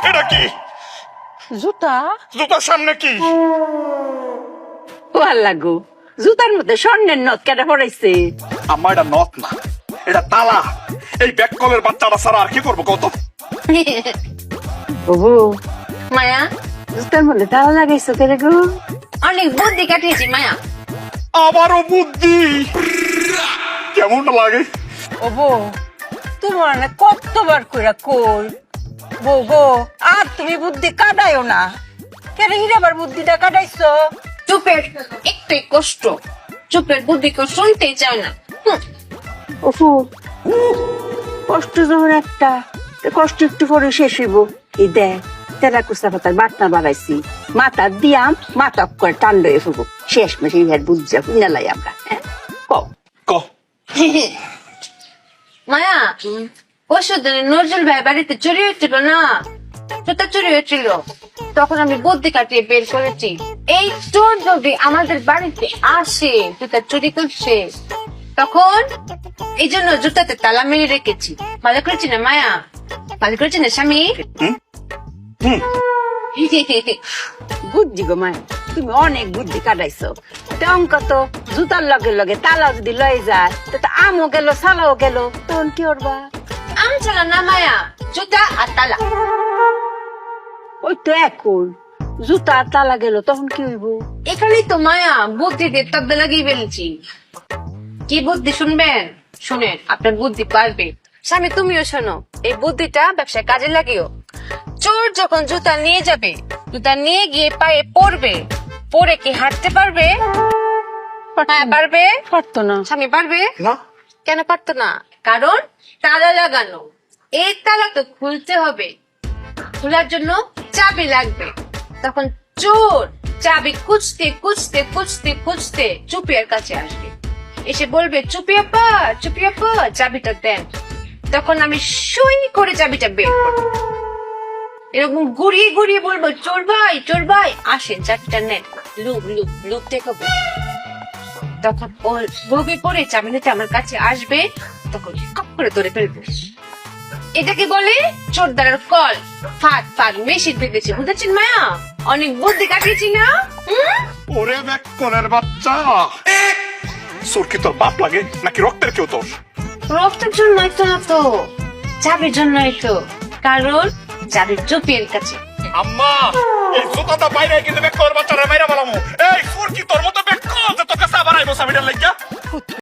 এটা কি? জুতা? জুতার সামনে কি? ও আল্লাহ গো, জুতার মধ্যে স্বর্ণের নথ কেটে পড়াইছে। আমার এটা নথ না, এটা তালা। এই ব্যাককলের বাচ্চাটা ছাড়া আর কি করবো কত? ওহো, মায়া, জুতার মধ্যে তালা লাগাইছো কেন গো? অনেক বুদ্ধি কাটিয়েছি মায়া। আবারও বুদ্ধি। কেমনটা লাগে? ও বউ, তোমার না কতবার কইরা কই বউ গো, আর তুমি বুদ্ধি কাটাইও না। কেন হিরাবার বুদ্ধিটা কাটাইছো? চুপের একটাই কষ্ট, চুপের বুদ্ধি কেউ শুনতেই চায় না। ওফু, কষ্ট যখন একটা, কষ্ট একটু পরে শেষ হইব। এই দেখ, তেরা কুচা পাতার বাটনা বাড়াইছি, মাথা দিয়াম, মাথা করে টান লয়ে ফুবো। শেষ মেশে ইহার বুঝা কুইনালাই আমরা। কও ক। মায়া, পরশু দিন নজরুল ভাই বাড়িতে চুরি হয়েছিল না, জুতা চুরি হয়েছিল। তখন আমি বুদ্ধি কাটিয়ে বের করেছি, এই চোর যদি আমাদের বাড়িতে আসে জুতা চুরি করছে, তখন এই জন্য জুতাতে তালা মেরে রেখেছি। ভালো করেছি না মায়া? ভালো করেছি না স্বামী? বুদ্ধি গো মায়, তুমি অনেক বুদ্ধি কাটাইছো। অঙ্ক তো জুতার লগে লগে তালাও যদি লয়ে যায়, তো আমও গেল সালাও গেল, তখন কি করবা? আম চালা না মায়া, জুতা আর তালা। ওই তো এখন জুতা আর তালা গেল, তখন কি হইব? এখানেই তো মায়া বুদ্ধি দিয়ে তব্দা লাগিয়ে ফেলেছি। কি বুদ্ধি শুনবেন? শুনেন, আপনার বুদ্ধি পারবে। স্বামী তুমিও শোনো, এই বুদ্ধিটা ব্যবসায় কাজে লাগিও। চোর যখন জুতা নিয়ে যাবে, জুতা নিয়ে গিয়ে পায়ে পড়বে, পরে কি হাঁটতে পারবে? হ্যাঁ পারবে। পারতো না। স্বামী পারবে না, কেন পারতো না? কারণ তালা লাগানো। এই তালা তো খুলতে হবে, খোলার জন্য চাবি লাগবে। তখন চোর চাবি খুঁজতে খুঁজতে খুঁজতে খুঁজতে চুপিয়ার কাছে আসবে, এসে বলবে চুপিয়াপা চুপিয়াপা চাবিটা দেন। তখন আমি সুই করে চাবিটা বের করবো, এরকম ঘুরিয়ে ঘুরিয়ে বলবো চোর ভাই আসেন চাবিটা নেন, লুক লুক লুক দেখাবো। তখন ও লোভে পড়ে চাবি নিতে আমার কাছে আসবে, তখন কপ করে ধরে ফেলবো। এটাকে বলে চোর দ্বারার কল। ফাঁক ফাঁক মেশিন পেতেছি, বুঝেছেন মায়া? অনেক বুদ্ধি কাটিয়েছি না? ওরে ব্যাককলের বাচ্চা। চোর কি তোর বাপ লাগে নাকি রক্তের কেউ তোর? রক্তের জন্যই তো না তো, চাবির জন্যই তো। কারণ চাবির চুপিয়ার কাছে। আম্মা, এই জুতাটা বাইরে কিন্তু ব্যাককলের বাচ্চারা মাইরা বালামু। এই চোর কি তোর মতো ব্যাককল যে তোর কাছে আবার আইবো চাবিটার লাগিয়া?